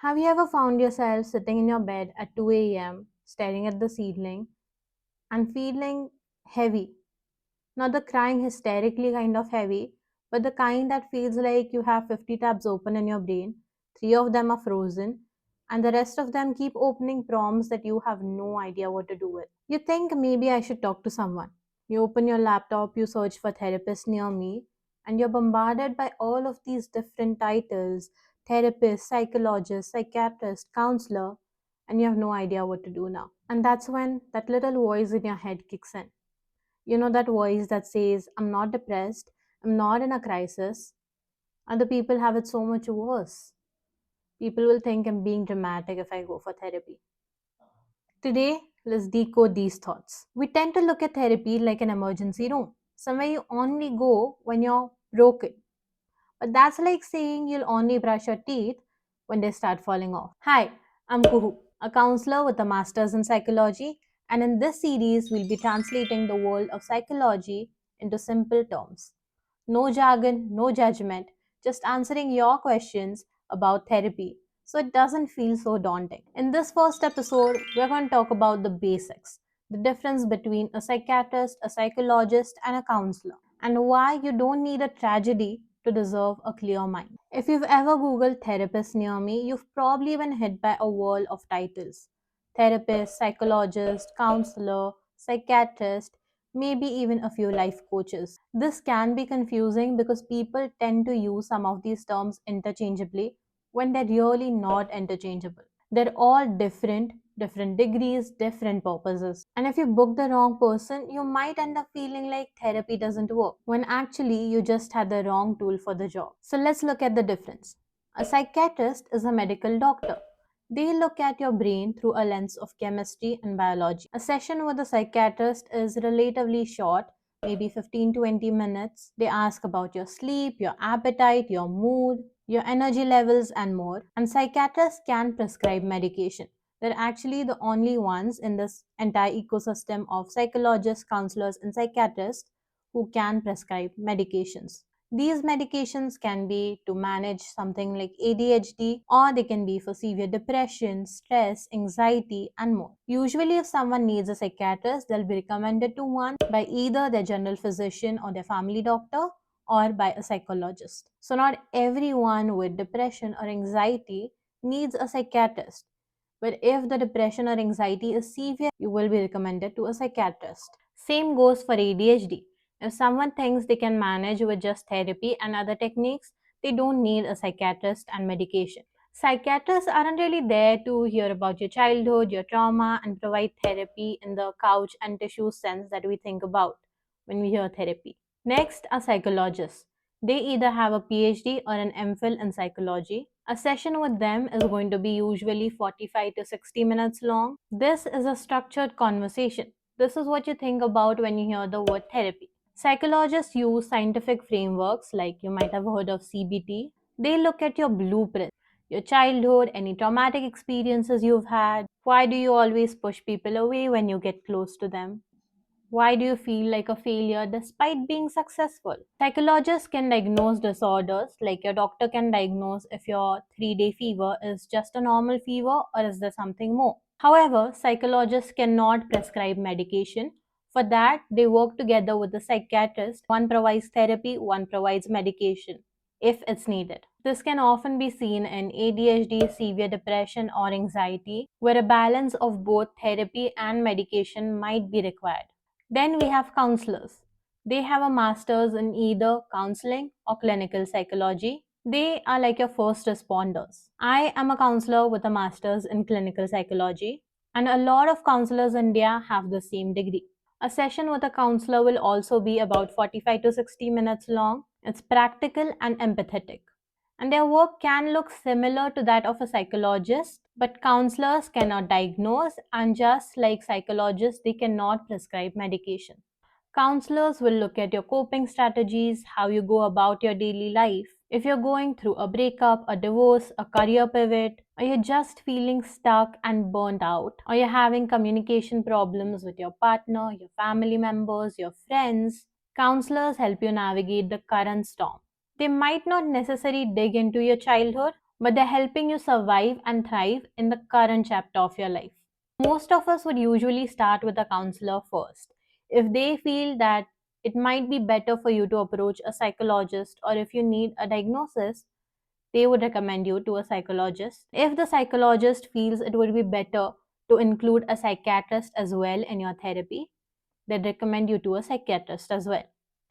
Have you ever found yourself sitting in your bed at 2 a.m., staring at the ceiling and feeling heavy? Not the crying hysterically kind of heavy, but the kind that feels like you have 50 tabs open in your brain, three of them are frozen, and the rest of them keep opening prompts that you have no idea what to do with. You think maybe I should talk to someone. You open your laptop, you search for therapist near me, and you're bombarded by all of these different titles: therapist, psychologist, psychiatrist, counselor, and you have no idea what to do now. And that's when that little voice in your head kicks in. You know, that voice that says, I'm not depressed, I'm not in a crisis. Other people have it so much worse. People will think I'm being dramatic if I go for therapy. Today, let's decode these thoughts. We tend to look at therapy like an emergency room, somewhere you only go when you're broken. But that's like saying you'll only brush your teeth when they start falling off. Hi, I'm Kuhu, a counselor with a master's in psychology, and in this series, we'll be translating the world of psychology into simple terms. No jargon, no judgment, just answering your questions about therapy so it doesn't feel so daunting. In this first episode, we're going to talk about the basics, the difference between a psychiatrist, a psychologist, and a counselor, and why you don't need a tragedy to deserve a clear mind. If you've ever Googled therapist near me, you've probably been hit by a wall of titles: therapist, psychologist, counselor, psychiatrist, maybe even a few life coaches. This can be confusing because people tend to use some of these terms interchangeably when they're really not interchangeable. They're all different, different degrees, different purposes. And if you book the wrong person, you might end up feeling like therapy doesn't work when actually you just had the wrong tool for the job. So let's look at the difference. A psychiatrist is a medical doctor. They look at your brain through a lens of chemistry and biology. A session with a psychiatrist is relatively short, maybe 15 to 20 minutes. They ask about your sleep, your appetite, your mood, your energy levels, and more. And psychiatrists can prescribe medication. They're actually the only ones in this entire ecosystem of psychologists, counselors, and psychiatrists who can prescribe medications. These medications can be to manage something like ADHD, or they can be for severe depression, stress, anxiety, and more. Usually, if someone needs a psychiatrist, they'll be recommended to one by either their general physician or their family doctor, or by a psychologist. So, not everyone with depression or anxiety needs a psychiatrist. But if the depression or anxiety is severe, you will be recommended to a psychiatrist. Same goes for ADHD. If someone thinks they can manage with just therapy and other techniques, they don't need a psychiatrist and medication. Psychiatrists aren't really there to hear about your childhood, your trauma, and provide therapy in the couch and tissue sense that we think about when we hear therapy. Next are psychologists. They either have a PhD or an MPhil in psychology. A session with them is going to be usually 45 to 60 minutes long. This is a structured conversation. This is what you think about when you hear the word therapy. Psychologists use scientific frameworks like you might have heard of CBT. They look at your blueprint, your childhood, any traumatic experiences you've had. Why do you always push people away when you get close to them? Why do you feel like a failure despite being successful? Psychologists can diagnose disorders, like your doctor can diagnose if your 3-day fever is just a normal fever or is there something more. However, psychologists cannot prescribe medication. For that, they work together with the psychiatrist. One provides therapy, one provides medication if it's needed. This can often be seen in ADHD, severe depression, or anxiety, where a balance of both therapy and medication might be required. Then we have counselors. They have a master's in either counseling or clinical psychology. They are like your first responders. I am a counselor with a master's in clinical psychology, and a lot of counselors in India have the same degree. A session with a counselor will also be about 45 to 60 minutes long. It's practical and empathetic. And their work can look similar to that of a psychologist, but counselors cannot diagnose, and just like psychologists, they cannot prescribe medication. Counselors will look at your coping strategies, how you go about your daily life. If you're going through a breakup, a divorce, a career pivot, or you're just feeling stuck and burnt out, or you're having communication problems with your partner, your family members, your friends, counselors help you navigate the current storm. They might not necessarily dig into your childhood, but they're helping you survive and thrive in the current chapter of your life. Most of us would usually start with a counselor first. If they feel that it might be better for you to approach a psychologist, or if you need a diagnosis, they would recommend you to a psychologist. If the psychologist feels it would be better to include a psychiatrist as well in your therapy, they'd recommend you to a psychiatrist as well.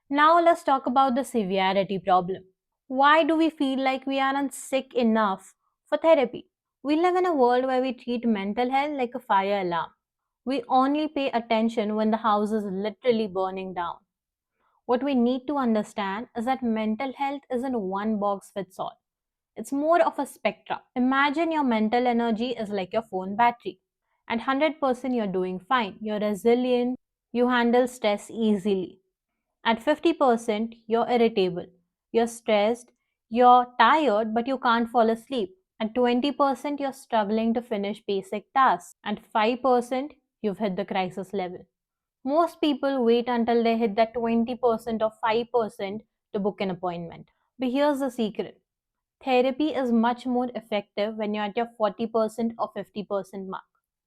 Now let's talk about the severity problem. Why do we feel like we aren't sick enough for therapy? We live in a world where we treat mental health like a fire alarm. We only pay attention when the house is literally burning down. What we need to understand is that mental health isn't one box fits all. It's more of a spectrum. Imagine your mental energy is like your phone battery. At 100%, you're doing fine. You're resilient. You handle stress easily. At 50%, you're irritable. You're stressed. You're tired, but you can't fall asleep. At 20%, you're struggling to finish basic tasks. At 5%, you've hit the crisis level. Most people wait until they hit that 20% or 5% to book an appointment. But here's the secret: therapy is much more effective when you're at your 40% or 50% mark.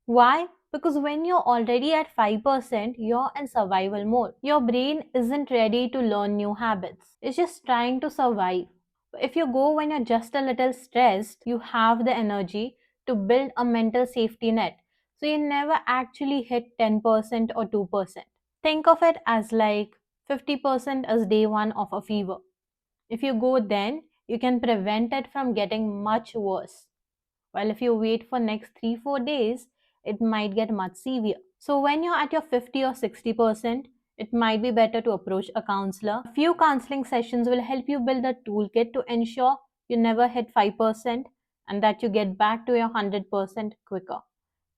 Why? Because when you're already at 5%, you're in survival mode. Your brain isn't ready to learn new habits, it's just trying to survive. If you go when you're just a little stressed, you have the energy to build a mental safety net. So you never actually hit 10% or 2%. Think of it as like 50% as day one of a fever. If you go then, you can prevent it from getting much worse. While if you wait for next 3-4 days, it might get much severe. So when you're at your 50 or 60%, it might be better to approach a counselor. A few counseling sessions will help you build a toolkit to ensure you never hit 5% and that you get back to your 100% quicker.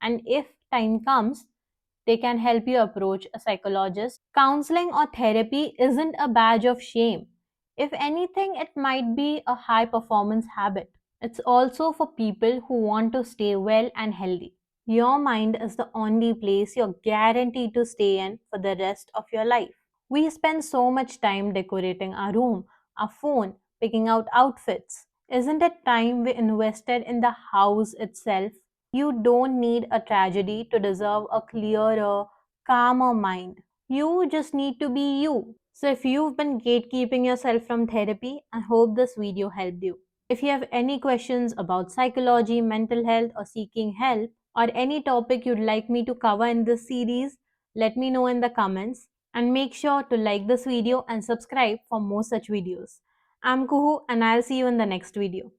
And if time comes, they can help you approach a psychologist. Counseling or therapy isn't a badge of shame. If anything, it might be a high performance habit. It's also for people who want to stay well and healthy. Your mind is the only place you're guaranteed to stay in for the rest of your life. We spend so much time decorating our room, our phone, picking out outfits. Isn't it time we invested in the house itself? You don't need a tragedy to deserve a clearer, calmer mind. You just need to be you. So, if you've been gatekeeping yourself from therapy, I hope this video helped you. If you have any questions about psychology, mental health, or seeking help, or any topic you'd like me to cover in this series, let me know in the comments. And make sure to like this video and subscribe for more such videos. I'm Kuhu and I'll see you in the next video.